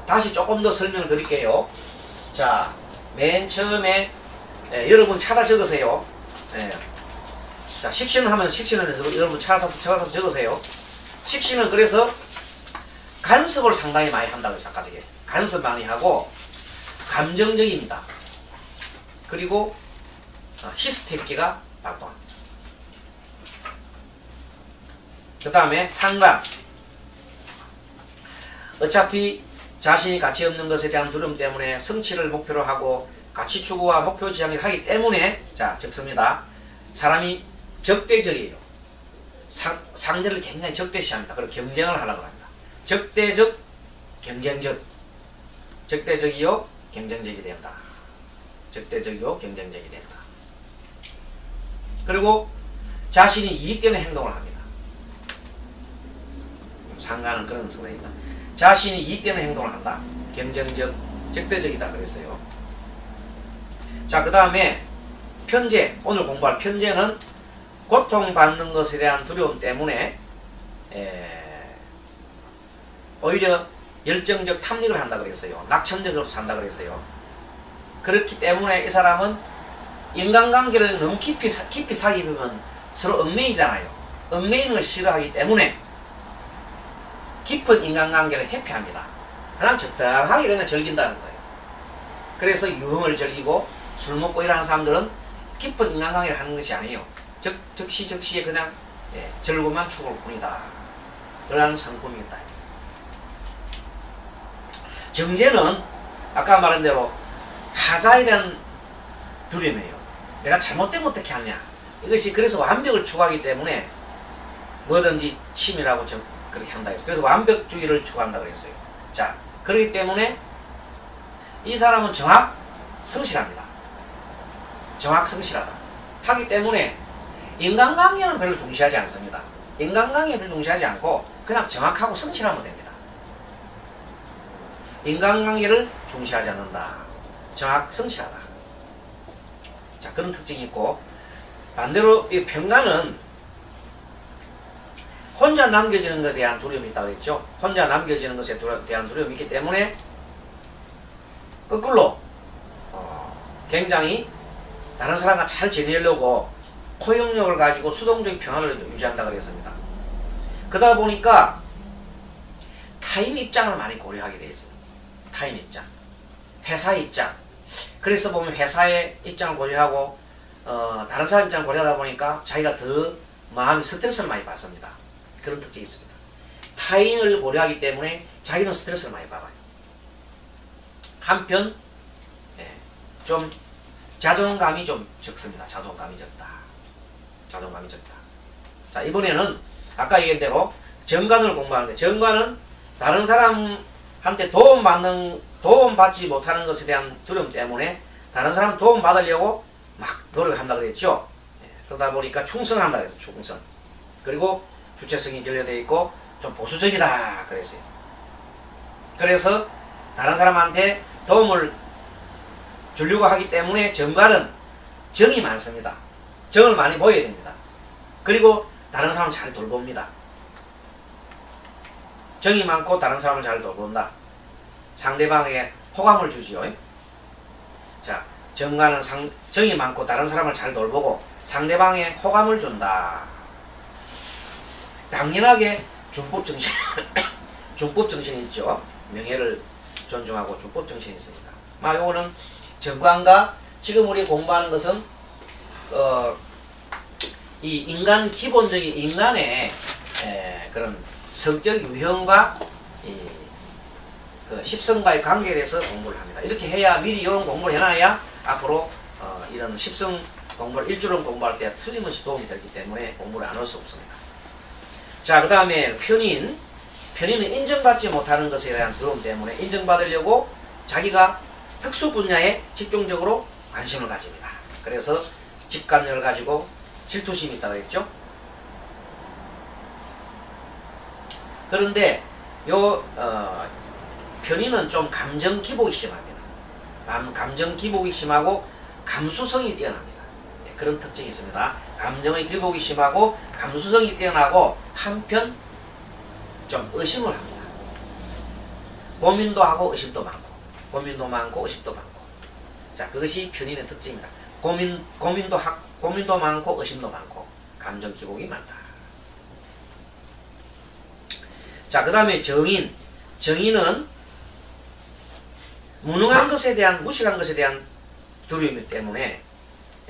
다시 조금 더 설명을 드릴게요. 자, 맨 처음에 여러분 찾아 적으세요. 자, 식신을 하면 식신을 여러분 찾아서 적으세요. 식신은 그래서 간섭을 상당히 많이 한다고 해서 아까 저게 간섭 많이 하고 감정적입니다. 그리고 히스테리가 발동합니다. 그 다음에 상관. 어차피 자신이 가치 없는 것에 대한 두려움 때문에 성취를 목표로 하고 가치 추구와 목표 지향을 하기 때문에 자 적습니다. 사람이 적대적이에요. 상대를 굉장히 적대시합니다. 그리고 경쟁을 하려고 합니다. 적대적, 경쟁적. 적대적이요, 경쟁적이 된다. 적대적이요, 경쟁적이 된다. 그리고 자신이 이익되는 행동을 합니다. 상관은 그런 성격입니다. 자신이 이익되는 행동을 한다. 경쟁적, 적대적이다 그랬어요. 자, 그 다음에 편재. 오늘 공부할 편재는 고통받는 것에 대한 두려움 때문에 오히려 열정적 탐닉을 한다 그랬어요. 낙천적으로 산다 그랬어요. 그렇기 때문에 이 사람은 인간관계를 너무 깊이 사귀면 서로 얽매이잖아요. 얽매이는 걸 싫어하기 때문에 깊은 인간관계를 회피합니다. 그냥 적당하게 그냥 즐긴다는 거예요. 그래서 유흥을 즐기고 술 먹고 이러는 사람들은 깊은 인간관계를 하는 것이 아니에요. 적시에 그냥 즐거움만 추구할 뿐이다. 그러한 성품입니다. 정죄는 아까 말한 대로 하자에 대한 두려움이에요. 내가 잘못되면 어떻게 하냐. 이것이 그래서 완벽을 추구하기 때문에 뭐든지 치밀하고 그렇게 한다 해서 그래서 완벽주의를 추구한다 그랬어요. 자, 그렇기 때문에 이 사람은 정확 성실합니다. 정확 성실하다. 하기 때문에 인간관계는 별로 중시하지 않습니다. 인간관계를 중시하지 않고 그냥 정확하고 성실하면 됩니다. 인간관계를 중시하지 않는다. 정확 성실하다. 자, 그런 특징이 있고 반대로 이 평가는 혼자 남겨지는 것에 대한 두려움이 있다고 했죠. 혼자 남겨지는 것에 대한 두려움이 있기 때문에 거꾸로 굉장히 다른 사람과 잘 지내려고 포용력을 가지고 수동적인 평화를 유지한다고 그랬습니다. 그러다 보니까 타인 입장을 많이 고려하게 되어 있어요. 타인 입장, 회사의 입장. 그래서 보면 회사의 입장을 고려하고 다른 사람 입장을 고려하다 보니까 자기가 더 마음이 스트레스를 많이 받습니다. 그런 특징이 있습니다. 타인을 고려하기 때문에 자기는 스트레스를 많이 받아요. 한편 좀 자존감이 좀 적습니다. 자존감이 적다. 자존감이 적다. 자, 이번에는 아까 얘기한 대로 정관을 공부하는데 정관은 다른 사람한테 도움받지 못하는 것에 대한 두려움 때문에 다른 사람 도움 받으려고 막 노력한다 그랬죠. 그러다 보니까 충성한다 그랬어요. 충성. 그리고 주체성이 결여되어 있고 좀 보수적이다 그랬어요. 그래서 다른 사람한테 도움을 주려고 하기 때문에 정관은 정이 많습니다. 정을 많이 보여야 됩니다. 그리고 다른 사람을 잘 돌봅니다. 정이 많고 다른 사람을 잘 돌본다. 상대방에게 호감을 주지요. 자, 정관은 정이 많고 다른 사람을 잘 돌보고 상대방에 호감을 준다. 당연하게 준법정신, 준법정신이 있죠. 명예를 존중하고 준법정신이 있습니다. 요거는 정관과 지금 우리 공부하는 것은 이 인간 기본적인 인간의 그런 성격 유형과 그 십성과의 관계에 대해서 공부를 합니다. 이렇게 해야 미리 이런 공부를 해놔야 앞으로 이런 십성 공부를 일주론 공부할 때 틀림없이 도움이 되기 때문에 공부를 안 할 수 없습니다. 자, 그 다음에 편인. 편인은 인정받지 못하는 것에 대한 두려움 때문에 인정받으려고 자기가 특수 분야에 집중적으로 관심을 가집니다. 그래서 직관력을 가지고 질투심이 있다고 했죠. 그런데 편인은 좀 감정 기복이 심합니다. 감정 기복이 심하고 감수성이 뛰어납니다. 그런 특징이 있습니다. 감정의 기복이 심하고 감수성이 뛰어나고 한편 좀 의심을 합니다. 고민도 하고 의심도 많고, 고민도 많고 의심도 많고. 자, 그것이 편인의 특징입니다. 고민도 많고 의심도 많고 감정 기복이 많다. 자, 그 다음에 정인. 정인은 무능한 것에 대한, 무식한 것에 대한 두려움 때문에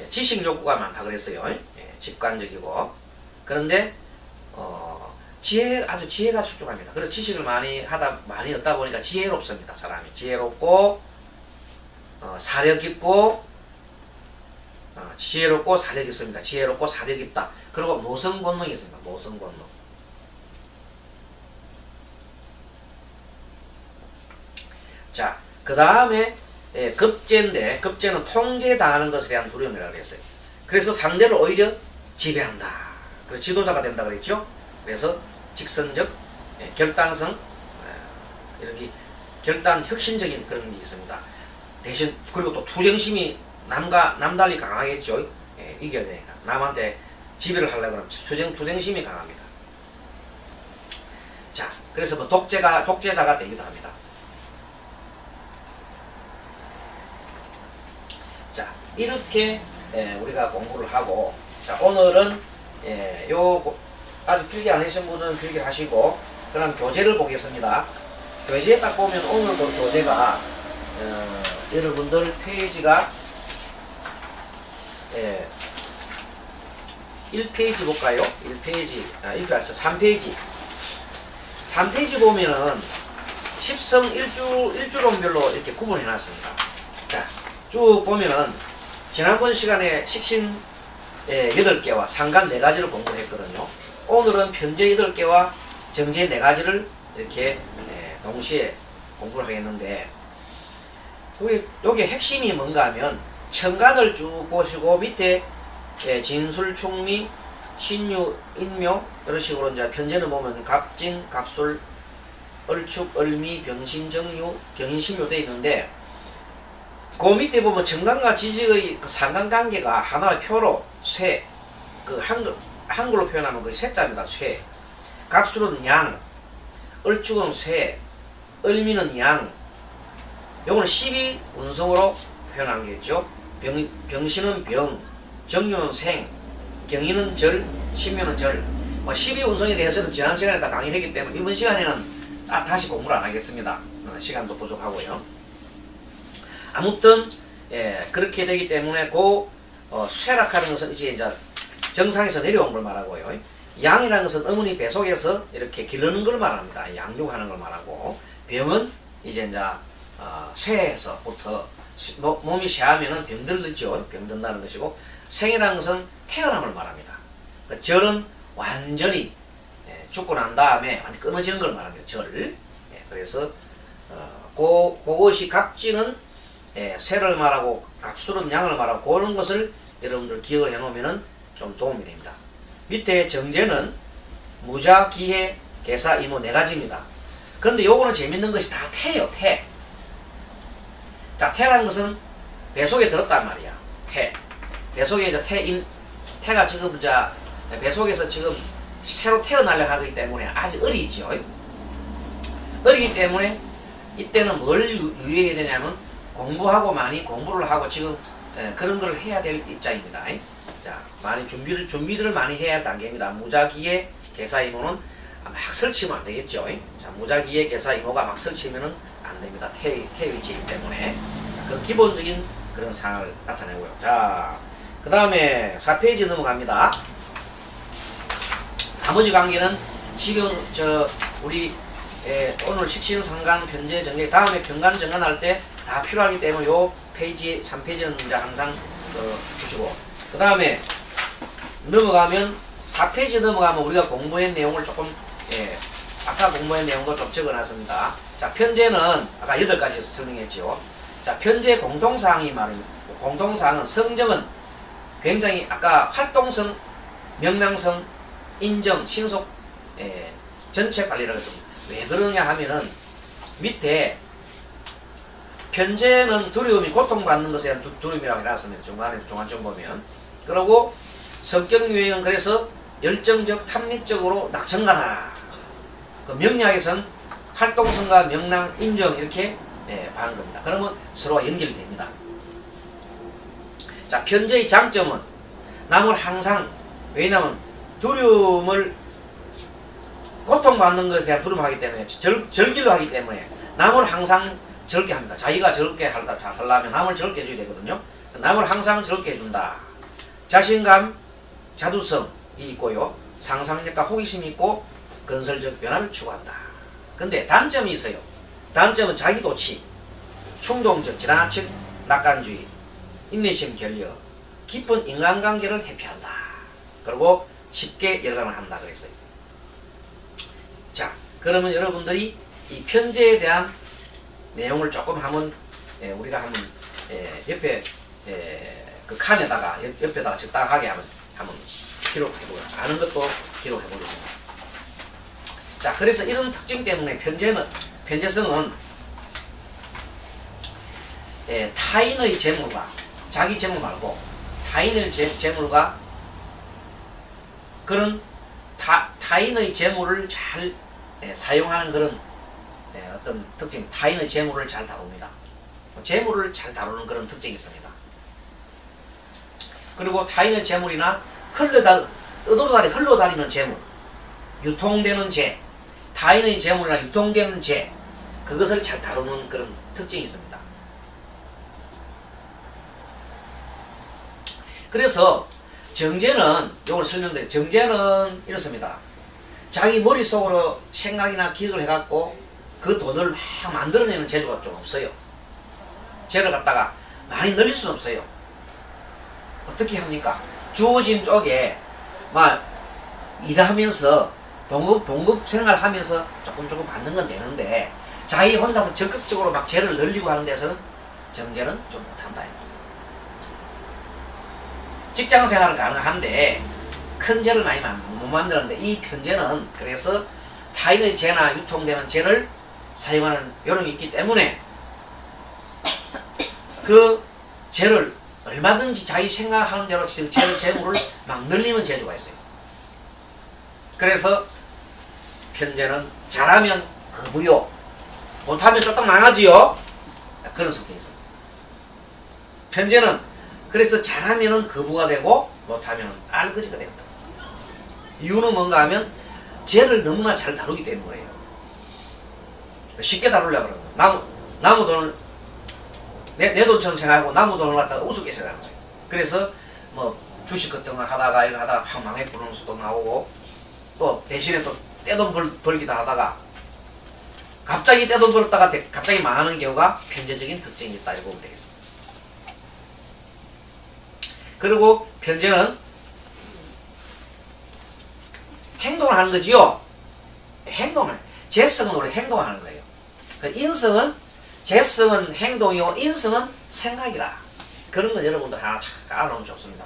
지식 욕구가 많다 그랬어요. 직관적이고. 그런데 아주 지혜가 출중합니다. 그래서 지식을 많이 얻다 보니까 지혜롭습니다. 사람이 지혜롭고 사려 깊고, 지혜롭고 사려 깊습니다. 지혜롭고 사려 깊다. 그리고 모성권능이 있습니다. 모성권능. 자, 그 다음에 급제인데, 급제는 통제당하는 것에 대한 두려움이라고 그랬어요. 그래서 상대를 오히려 지배한다. 그래서 지도자가 된다 그랬죠. 그래서 직선적, 결단성, 이렇게 결단 혁신적인 그런 게 있습니다. 대신 그리고 또 투쟁심이 남달리 강하겠죠. 이겨야 되니까. 남한테 지배를 하려고 하면 투쟁심이 강합니다. 자, 그래서 뭐 독재자가 되기도 합니다. 자, 이렇게 우리가 공부를 하고, 자, 오늘은 아직 필기 안 하신 분은 필기 하시고, 그럼 교재를 보겠습니다. 교재에 딱 보면 오늘도 교재가 여러분들 페이지가 1페이지 볼까요? 1페이지, 3페이지. 3페이지 보면은 10성 1주론별로 이렇게 구분해 놨습니다. 자, 쭉 보면은 지난번 시간에 식신 8개와 상간 4가지를 공부를 했거든요. 오늘은 편제 8개와 정제 4가지를 이렇게 동시에 공부를 하겠는데, 여기 핵심이 뭔가 하면 천간을 쭉 보시고 밑에 진술, 충미, 신유, 인묘 이런 식으로 이제 편제는 보면 갑진, 갑술, 얼축, 얼미, 병신, 정유, 경인신묘 되어 있는데, 그 밑에 보면 정관과 지직의 그 상관관계가 하나의 표로 쇠, 그 한글로 표현하면 그 쇠자입니다. 쇠. 갑술은 양, 얼축은 쇠, 얼미는 양. 요거는 12운성으로 표현한 게죠. 병신은 병, 정유는 생, 경인은 절, 신묘는 절. 12운성에 대해서는 지난 시간에 다 강의를 했기 때문에 이번 시간에는 다시 공부를 안 하겠습니다. 시간도 부족하고요. 아무튼 그렇게 되기 때문에 쇠락하는 것은 이제 정상에서 내려온 걸 말하고요. 양이라는 것은 어머니 배속에서 이렇게 기르는 걸 말합니다. 양육하는 걸 말하고, 병은 이제 쇠에서부터 몸이 쇠하면은 병들죠. 병든다는 것이고, 생이라는 것은 태어남을 말합니다. 절은 완전히 죽고 난 다음에 완전 끊어지는 걸 말합니다. 절. 그래서 그것이 갑진은 쇠를 말하고 갑술은 양을 말하고, 그런 것을 여러분들 기억을 해놓으면 좀 도움이 됩니다. 밑에 정제는 무자, 기해, 계사, 이모 4가지입니다. 근데 요거는 재밌는 것이 다 태예요. 태. 자, 태라는 것은 배속에 들었단 말이야. 태. 배속에 이제 태가 지금 배속에서 지금 새로 태어나려고 하기 때문에 아직 어리죠. 어리기 때문에 이때는 뭘 유의해야 되냐면 공부하고 많이 공부를 하고 지금 그런 걸 해야 될 입장입니다. 자, 많이 준비들을 많이 해야 할 단계입니다. 무자기의 계사이모는 막 설치면 안 되겠죠. 자, 무자기의 계사이모가 막 설치면은 안 됩니다. 태 위치이기 때문에. 자, 그 기본적인 그런 상황을 나타내고요. 자, 그 다음에 4페이지 넘어갑니다. 나머지 관계는 우리 오늘 식신, 상간, 편제, 정제, 다음에 편간, 정간 할 때 다 필요하기 때문에 요 페이지 3페이지는 이제 항상 주시고, 그 다음에 넘어가면 4페이지 넘어가면 우리가 공부한 내용을 조금 아까 공부한 내용도 좀 적어놨습니다. 자, 편제는 아까 8가지 설명했죠. 자, 편제 공통사항이 말입니다. 공통사항은 성정은 굉장히 아까 활동성, 명랑성, 인정, 신속, 전체 관리라고 했습니다. 왜 그러냐 하면은 밑에 편제는 두려움이 고통받는 것에 대한 두려움이라고 해놨습니다. 중간점 보면. 그리고 성격 유형은 그래서 열정적, 탐닉적으로 낙천가다. 그 명리학에서는 활동성과 명랑, 인정 이렇게 하는 겁니다. 그러면 서로가 연결이 됩니다. 자, 편제의 장점은 남을 항상, 왜냐하면 두려움을, 고통받는 것에 대한 두려움을 하기 때문에, 절기로 하기 때문에 남을 항상 즐겁게 합니다. 자기가 즐겁게 하려면 남을 즐겁게 해줘야 되거든요. 남을 항상 즐겁게 해준다. 자신감, 자두성이 있고요. 상상력과 호기심이 있고 건설적 변화를 추구한다. 근데 단점이 있어요. 단점은 자기도취, 충동적, 지나친 낙관주의, 인내심 결여, 깊은 인간관계를 회피한다. 그리고 쉽게 열감을 한다 그랬어요. 자, 그러면 여러분들이 이 편제에 대한 내용을 조금 한번 우리가 한번 옆에 그 칸에다가 옆에다가 적당하게 한번 기록해보고 아는 것도 기록해보겠습니다. 자, 그래서 이런 특징 때문에 편제성은 타인의 재물과 자기 재물 말고 타인의 재물과 그런 타인의 재물을 잘 사용하는 그런 어떤 특징, 타인의 재물을 잘 다룹니다. 재물을 잘 다루는 그런 특징이 있습니다. 그리고 타인의 재물이나 흘러다니는 재물, 유통되는 재, 타인의 재물이나 유통되는 재, 그것을 잘 다루는 그런 특징이 있습니다. 그래서 정제는, 요걸 설명드려요. 정제는 이렇습니다. 자기 머릿속으로 생각이나 기억을 해갖고 그 돈을 막 만들어내는 재주가 좀 없어요. 재를 갖다가 많이 늘릴 수는 없어요. 어떻게 합니까? 주어진 쪽에 막 일하면서 봉급 생활하면서 조금 받는 건 되는데 자기 혼자서 적극적으로 막 재를 늘리고 하는 데서는 정제는 좀 못한다. 직장 생활은 가능한데 큰 재를 많이 못 만드는데 이 편제는 그래서 타인의 재나 유통되는 재를 사용하는 요령이 있기 때문에 그 재를 얼마든지 자기 생각하는 대로 재물을 막 늘리는 재주가 있어요. 그래서 편제는 잘하면 거부요, 못하면 쫄딱 망하지요. 그런 성격이 있어요. 편제는 그래서 잘하면은 거부가 되고 못하면 알거지가 됩니다. 이유는 뭔가 하면 재를 너무나 잘 다루기 때문이에요. 쉽게 다루려고 그러는 거예요. 나무 돈을 내 돈처럼 생각하고 나무 돈을 갖다가 우습게 생각하는 거예요. 그래서 뭐 주식 같은 거 하다가 이거 하다가 팍 망해버리는 수도 나오고 또 대신에 또 떼돈 벌기도 하다가 갑자기 떼돈 벌었다가 갑자기 망하는 경우가 편제적인 특징이 있다 이렇게 보면 되겠습니다. 그리고 편제는 행동을 하는 거지요. 행동을. 재성은 우리 행동하는 거예요. 인성은, 재성은 행동이고 인성은 생각이라. 그런 건 여러분들 하나 알아놓으면 좋습니다.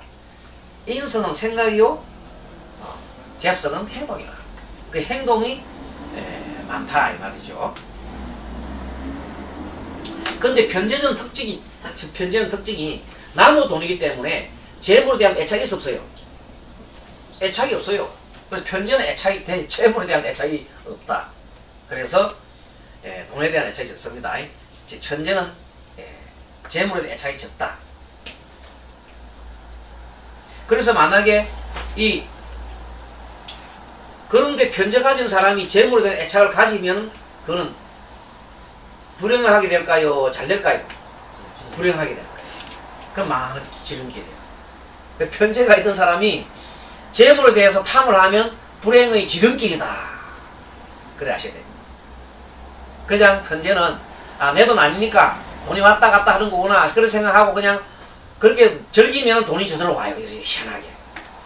인성은 생각이요, 재성은 행동이라. 그 행동이 많다 이 말이죠. 근데 편제는 특징이 나무 돈이기 때문에 재물에 대한 애착이 없어요. 애착이 없어요. 그래서 편제는 재물에 대한 애착이 없다. 그래서 돈에 대한 애착이 적습니다. 편제는 재물에 대한 애착이 적다. 그래서 만약에 그런데 편제 가진 사람이 재물에 대한 애착을 가지면 그는 불행하게 될까요? 잘 될까요? 불행하게 될까요? 그럼 망하는 지름길이에요. 편제가 있던 사람이 재물에 대해서 탐을 하면 불행의 지름길이다. 그래 아셔야 됩니다. 그냥 편제는 내 돈 아니니까 돈이 왔다 갔다 하는 거구나 그렇게 생각하고 그냥 그렇게 즐기면 돈이 저절로 와요. 희한하게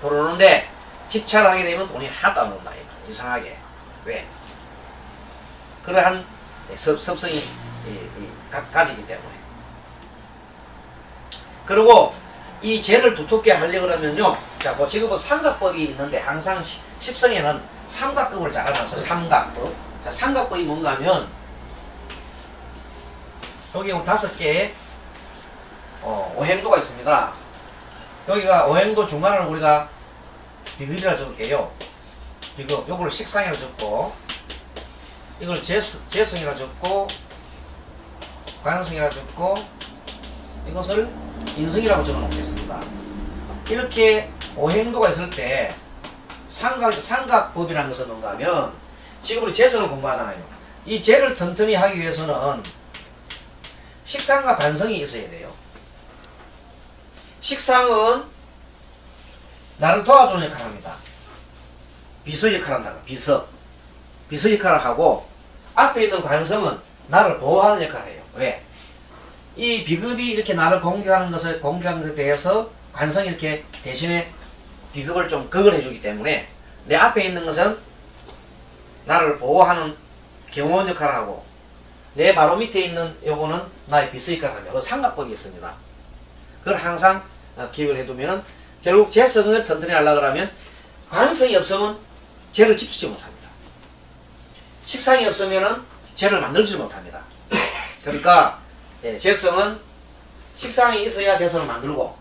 들어오는데 집착을 하게 되면 돈이 하나도 안 온다. 이상하게. 왜? 그러한 습성이 가지기 때문에. 그리고 이 재를 두텁게 하려고 그러면요. 자, 뭐 지금은 삼각법이 있는데 항상 십성에는 삼각법을 잘라놨어요. 삼각법. 자, 삼각법이 뭔가 하면 여기 5개의 오행도가 있습니다. 여기가 오행도 중간을 우리가 비급이라 적을게요. 비급. 요거를 식상이라 적고 이걸 재성이라 적고 관성이라 적고 이것을 인성이라고 적어 놓겠습니다. 이렇게 오행도가 있을 때 삼각법이라는 것은 뭔가 하면 지금 우리 재성을 공부하잖아요. 이 재를 튼튼히 하기 위해서는 식상과 관성이 있어야 돼요. 식상은 나를 도와주는 역할을 합니다. 비서 역할을 한다. 비서 역할을 하고 앞에 있는 관성은 나를 보호하는 역할을 해요. 왜? 이 비급이 이렇게 나를 공격하는 것에 대해서 관성이 이렇게 대신에 비급을 좀 극을 해주기 때문에 내 앞에 있는 것은 나를 보호하는 경호원 역할을 하고 내 바로 밑에 있는 요거는 나의 비서 역할을 하며 그 삼각법이 있습니다. 그걸 항상 기억을 해두면은 결국 재성을 튼튼히 하려고 하면 관성이 없으면 재를 지키지 못합니다. 식상이 없으면은 재를 만들지 못합니다. 그러니까 재성은 식상이 있어야 재성을 만들고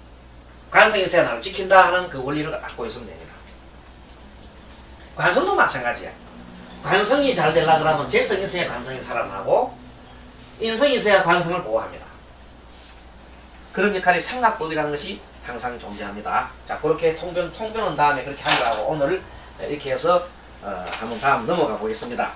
관성이 있어야 나를 지킨다 하는 그 원리를 갖고 있으면 됩니다. 관성도 마찬가지야. 관성이 잘 되려고 하면 재성이 있어야 관성이 살아나고 인성이 있어야 관성을 보호합니다. 그런 역할이 삼각법이라는 것이 항상 존재합니다. 자, 그렇게 통변은 다음에 그렇게 하려고 오늘 이렇게 해서 한번 다음 넘어가 보겠습니다.